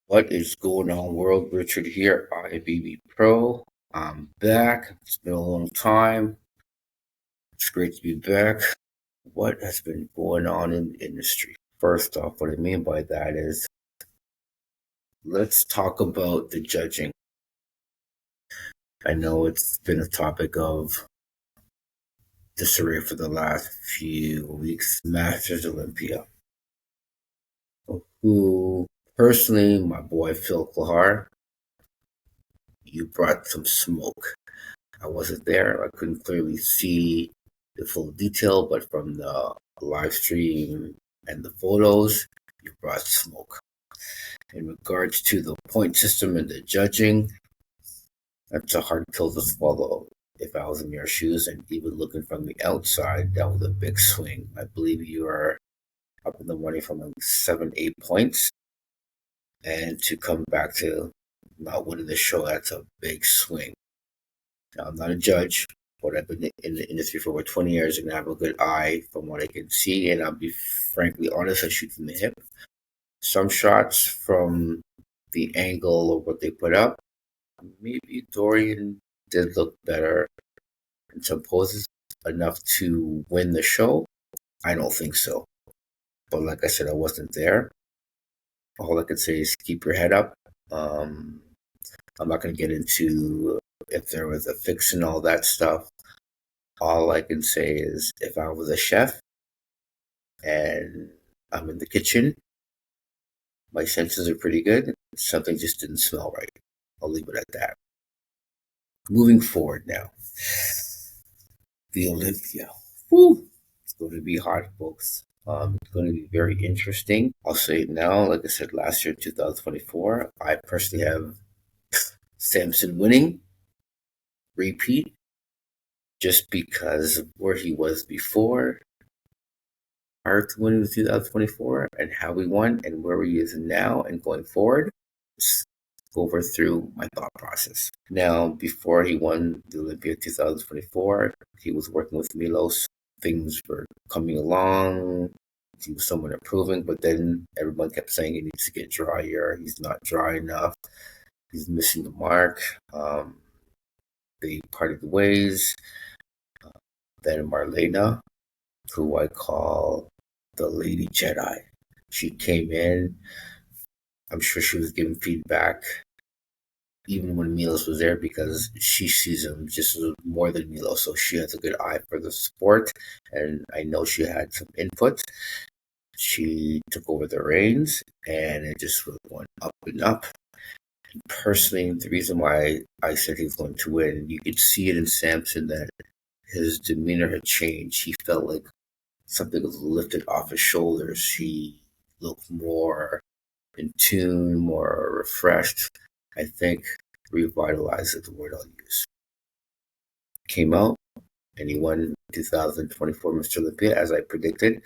What is going on, world? Richard here, IBB Pro. I'm back. It's been a long time. It's great to be back. What has been going on in the industry? First off, what I mean by that is let's talk about the judging. I know it's been a topic of disarray for the last few weeks. Masters Olympia, who personally, my boy Phil Klahar, you brought some smoke. I wasn't there. I couldn't clearly see the full detail, but from the live stream and the photos, you brought smoke. In regards to the point system and the judging, that's a hard pill to swallow. If I was in your shoes and even looking from the outside, that was a big swing. I believe you are up in the money from like 7, 8 points. And to come back to not winning the show, that's a big swing. Now, I'm not a judge, but I've been in the industry for over 20 years and I have a good eye from what I can see. And I'll be frankly honest, I shoot from the hip. Some shots from the angle of what they put up, maybe Dorian did look better in some poses enough to win the show. I don't think so. But like I said, I wasn't there. All I can say is keep your head up. I'm not going to get into if there was a fix and all that stuff. All I can say is if I was a chef and I'm in the kitchen, my senses are pretty good. Something just didn't smell right. I'll leave it at that. Moving forward now. The Olympia. Woo! It's going to be hard, folks. It's going to be very interesting. I'll say it now. Like I said, last year, 2024, I personally have Samson winning, repeat, just because of where he was before, prior to winning 2024, and how he won, and where he is now and going forward. Let's go over through my thought process. Now, before he won the Olympia 2024, he was working with Milos. Things were coming along. He was somewhat improving, but then everyone kept saying he needs to get drier. He's not dry enough. He's missing the mark. They parted ways. Then Marlena, who I call the Lady Jedi, she came in. I'm sure she was giving feedback even when Milos was there because she sees him just more than Milos, so she has a good eye for the sport, and I know she had some input. She took over the reins, and it just went up and up. And personally, the reason why I said he was going to win, you could see it in Samson that his demeanor had changed. He felt like something was lifted off his shoulders. He looked more in tune, more refreshed. I think revitalized is the word I'll use. Came out and he won 2024 Mr. Olympia as I predicted.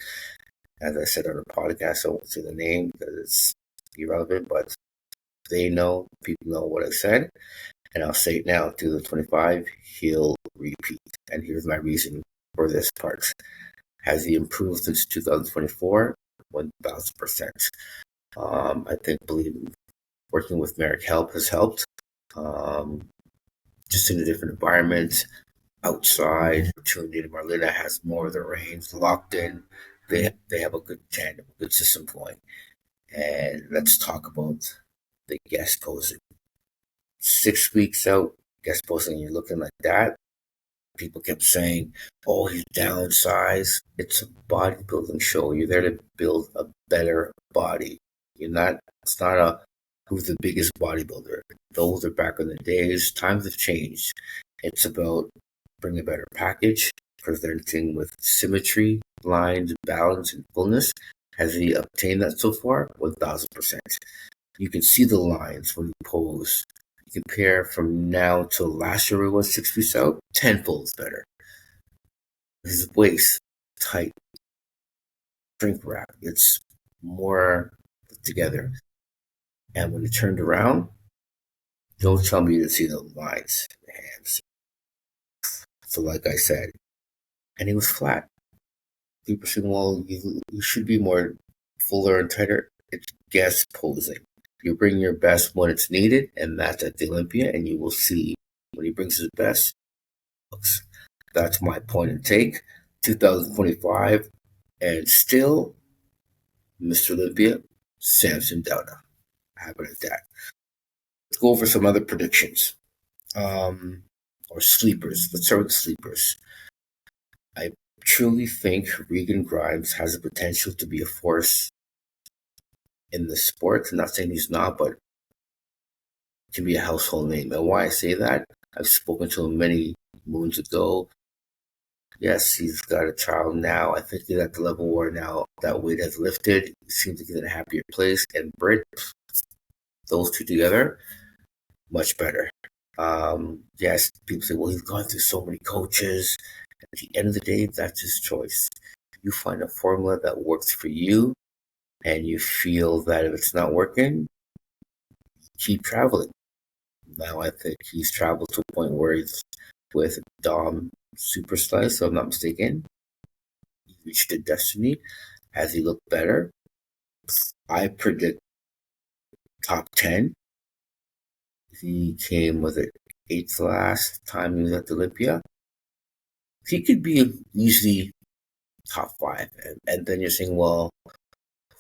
As I said on the podcast, I won't say the name because it's irrelevant, but they know, people know what I said. And I'll say it now, 2025, he'll repeat. And here's my reason for this part. Has he improved since 2024? 1,000%. I think working with Merrick Help has helped. Just in a different environment, outside, Trinity and Marlena has more of the reins locked in. They have a good tandem, a good system going. And let's talk about the guest posing. 6 weeks out, guest posing, you're looking like that. People kept saying, oh, he's downsized. It's a bodybuilding show. You're there to build a better body. It's not a who's the biggest bodybuilder. Those are back in the days. Times have changed. It's about bringing a better package, presenting with symmetry, lines, balance, and fullness. Has he obtained that so far? 1,000%. You can see the lines when you pose. You compare from now till last year, it was 6 weeks out, tenfold better. His waist tight, shrink wrap. It's more put together. And when he turned around, don't tell me you didn't see the lines in the hands. So, like I said, and he was flat. People saying, well, you should be more fuller and tighter. It's guest posing. You bring your best when it's needed, and that's at the Olympia, and you will see when he brings his best. That's my point and take. 2025, and still Mr. Olympia, Samson Dauda. How about that? Let's go over some other predictions. Or sleepers. Let's start with the sleepers. I truly think Regan Grimes has the potential to be a force in the sport. I'm not saying he's not, but can be a household name. And why I say that, I've spoken to him many moons ago. Yes, he's got a child now. I think he's at the level where now that weight has lifted. He seems to get in a happier place. And Britt, those two together, much better. Yes, people say, well, he's gone through so many coaches. At the end of the day, that's his choice. You find a formula that works for you, and you feel that if it's not working, keep traveling. Now I think he's traveled to a point where he's with Dom Super Slice, if I'm not mistaken. He reached a destiny. Has he looked better? I predict top 10. He came with it eighth last time he was at the Olympia. He could be easily top 5. And then you're saying, well,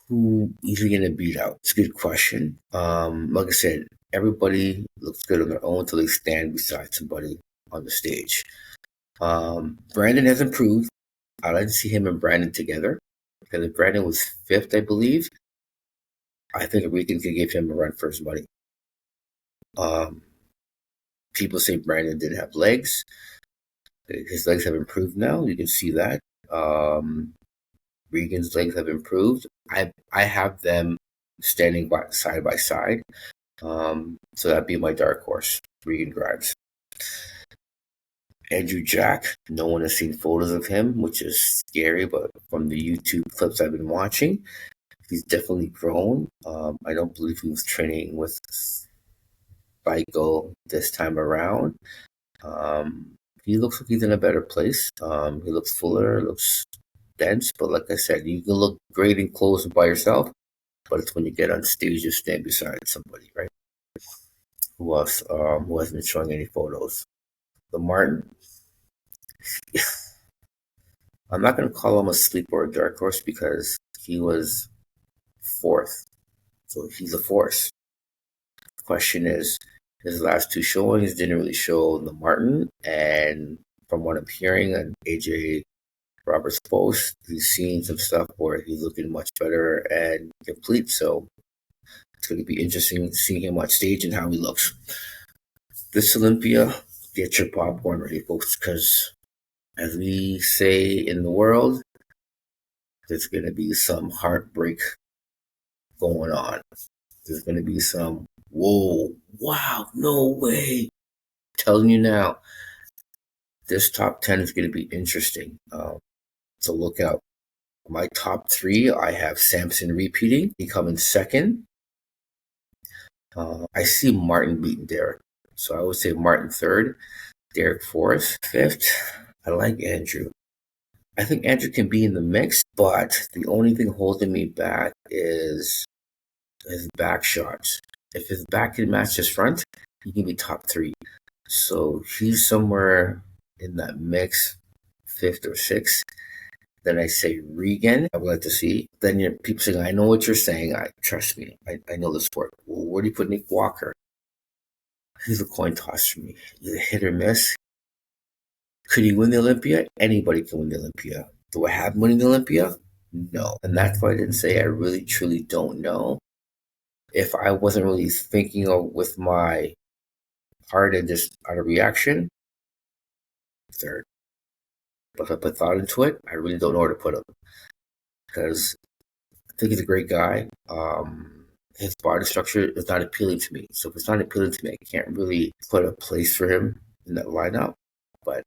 who is he going to beat out? It's a good question. Like I said, everybody looks good on their own until they stand beside somebody on the stage. Brandon has improved. I'd like to see him and Brandon together. Because if Brandon was 5th, I believe, I think Regan could give him a run for his money. People say Brandon didn't have legs. His legs have improved now. You can see that. Regan's legs have improved. I have them standing side by side. So that'd be my dark horse, Regan Grimes. Andrew Jack, no one has seen photos of him, which is scary, but from the YouTube clips I've been watching, he's definitely grown. I don't believe he was training with Spiko this time around. He looks like he's in a better place. He looks fuller, looks dense, but like I said, you can look great in clothes by yourself, but it's when you get on stage, you stand beside somebody, right? Who else? Who hasn't been showing any photos? The Martin. I'm not going to call him a sleeper or a dark horse because he was 4th, so he's a force. The question is, his last 2 showings didn't really show the Martin, and from what I'm hearing on AJ Roberts' post, he's seen some stuff where he's looking much better and complete. So it's going to be interesting seeing him on stage and how he looks. This Olympia, get your popcorn ready, folks, because as we say in the world, there's going to be some heartbreak going on. There's going to be some, whoa, wow, no way. I'm telling you now, this top 10 is going to be interesting. So look out. My top 3, I have Samson repeating. He come in 2nd. I see Martin beating Derek. So I would say Martin 3rd, Derek 4th. 5th, I like Andrew. I think Andrew can be in the mix, but the only thing holding me back is his back shots. If his back can match his front, he can be top 3. So he's somewhere in that mix, 5th or 6th. Then I say Regan, I would like to see. Then people saying, I know what you're saying. Trust me, I know the sport. Well, where do you put Nick Walker? He's a coin toss for me. He's a hit or miss. Could he win the Olympia? Anybody can win the Olympia. Do I have him winning the Olympia? No. And that's why I didn't say I really truly don't know. If I wasn't really thinking of with my heart and just out of reaction, 3rd. But if I put thought into it, I really don't know where to put him. Because I think he's a great guy. His body structure is not appealing to me. So if it's not appealing to me, I can't really put a place for him in that lineup. But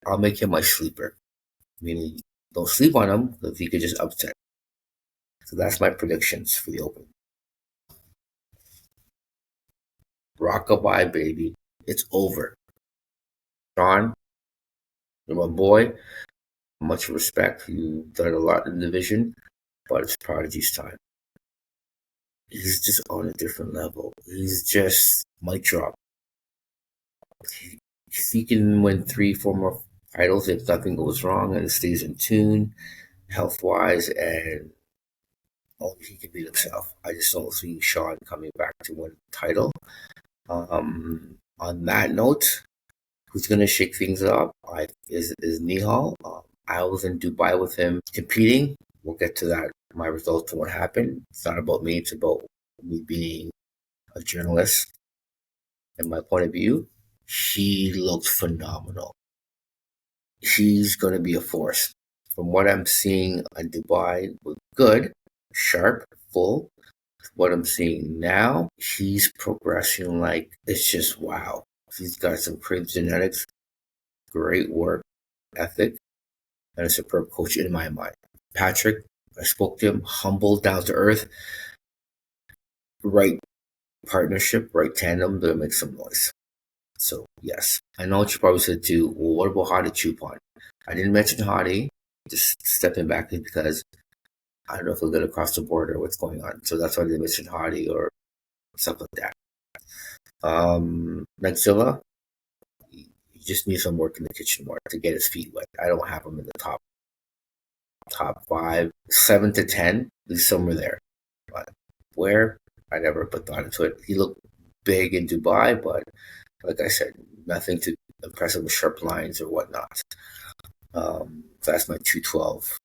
I'll make him my sleeper. Meaning, don't sleep on him because he could just upset. So that's my predictions for the Open. Rockabye, baby. It's over. Sean, you're my boy. Much respect. You've done a lot in the division, but it's Prodigy's time. he's just on a different level. He's just mic drop. He can win 3, 4 more titles if nothing goes wrong and stays in tune, health wise, and only he can beat himself. I just don't see Sean coming back to win the title. On that note, who's going to shake things up is Nihal. I was in Dubai with him competing. We'll get to that, my results and what happened. It's not about me, it's about me being a journalist and my point of view. He looked phenomenal. He's going to be a force. From what I'm seeing in Dubai, was good, sharp, full. What I'm seeing now, he's progressing like it's just wow. He's got some crazy genetics, great work ethic, and a superb coach in my mind. Patrick, I spoke to him, humble, down to earth, right partnership, right tandem to make some noise. So yes, I know what you probably said too. Well, what about Hadi Chupon? I didn't mention Hadi, just stepping back because I don't know if he'll get across the border or what's going on. So that's why I didn't mention Hadi or stuff like that. Maxilla, he just needs some work in the kitchen more to get his feet wet. I don't have him in the top 5, 7 to 10, he's somewhere there. But where? I never put thought into it. He looked big in Dubai, but like I said, nothing too impressive with sharp lines or whatnot. So that's my 212.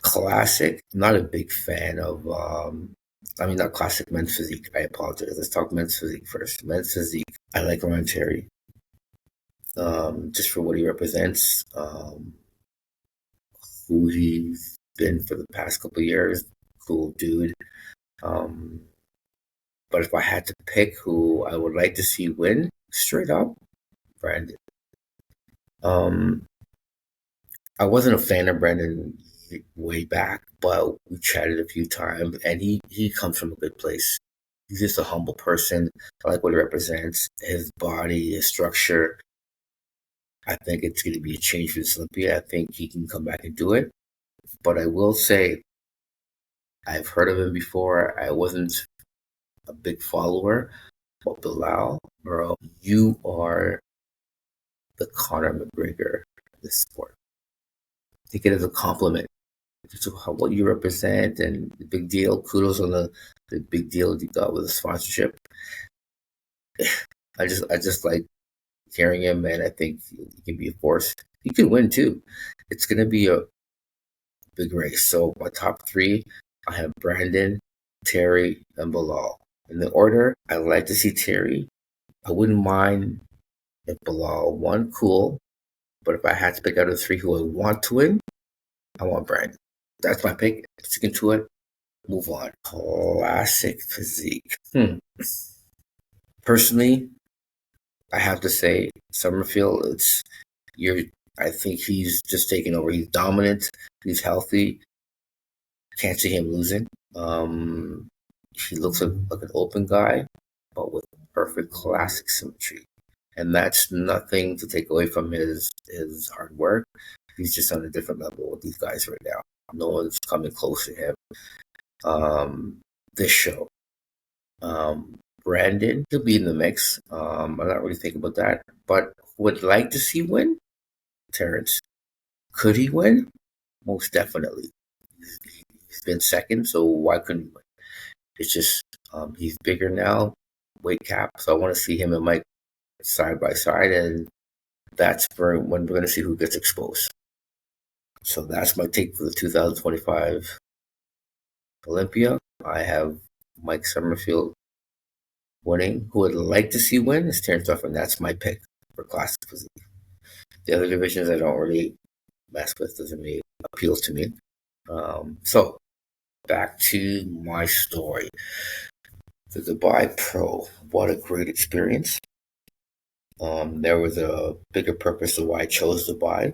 Classic, not a big fan of, not classic men's physique. I apologize. Let's talk men's physique first. Men's physique, I like Ryan Terry. Just for what he represents, who he's been for the past couple of years. Cool dude. But if I had to pick who I would like to see win, straight up, Brandon. I wasn't a fan of Brandon way back, but we chatted a few times, and he comes from a good place. He's just a humble person. I like what he represents, his body, his structure. I think it's going to be a change for this Olympia. I think he can come back and do it. But I will say, I've heard of him before. I wasn't a big follower. But Bilal, bro, you are the Conor McGregor of this sport. Take it as a compliment to what you represent and the big deal. Kudos on the big deal you got with the sponsorship. I just like hearing him, and I think he can be a force. He can win too. It's gonna be a big race. So my top 3, I have Brandon, Terry, and Bilal. In the order, I like to see Terry. I wouldn't mind if Bilal won, cool. But if I had to pick out of 3 who I want to win, I want Brandon. That's my pick. Sticking to it. Move on. Classic physique. Personally, I have to say Summerfield. I think he's just taking over. He's dominant. He's healthy. Can't see him losing. He looks like an open guy, but with perfect classic symmetry. And that's nothing to take away from his hard work. He's just on a different level with these guys right now. No one's coming close to him. This show. Brandon could be in the mix. I'm not really thinking about that. But would like to see win? Terrence. Could he win? Most definitely. He's been second, so why couldn't he win? It's just he's bigger now, weight cap. So I want to see him and Mike side by side, and that's for when we're going to see who gets exposed. So that's my take for the 2025 Olympia. I have Mike Summerfield winning. Who I'd like to see win is Terrence Duff, and that's my pick for classic physique. The other divisions I don't really mess with, doesn't really appeal to me. So back to my story. The Dubai Pro, what a great experience. There was a bigger purpose of why I chose Dubai.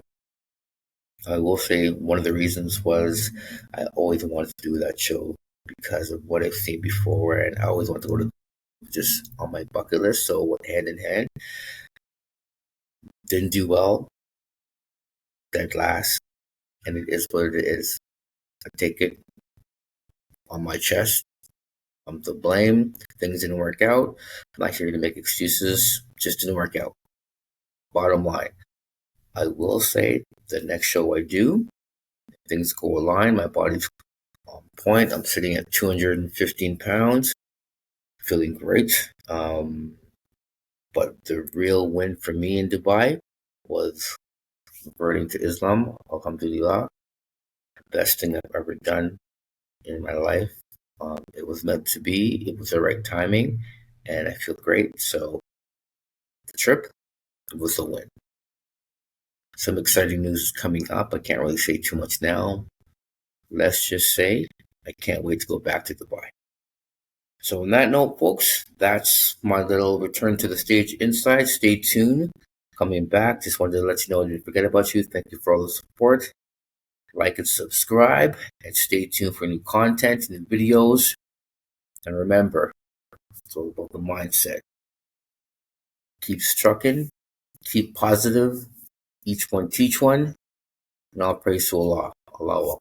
I will say one of the reasons was I always wanted to do that show because of what I've seen before, and I always wanted to go to just on my bucket list. So went hand in hand. Didn't do well. Dead last, and it is what it is. I take it on my chest. I'm to blame. Things didn't work out. I'm not here to make excuses. Just didn't work out. Bottom line, I will say the next show I do, things go align. My body's on point. I'm sitting at 215 pounds, feeling great. But the real win for me in Dubai was converting to Islam. Alhamdulillah, best thing I've ever done in my life. It was meant to be. It was the right timing, and I feel great. So the trip was a win. Some exciting news is coming up. I can't really say too much now. Let's just say I can't wait to go back to Dubai. So on that note, folks, that's my little return to the stage insight. Stay tuned. Coming back, just wanted to let you know I didn't forget about you. Thank you for all the support. Like and subscribe, and stay tuned for new content and videos. And remember, it's all about the mindset. Keep trucking, keep positive, each one teach one, and all praise to Allah. Allah.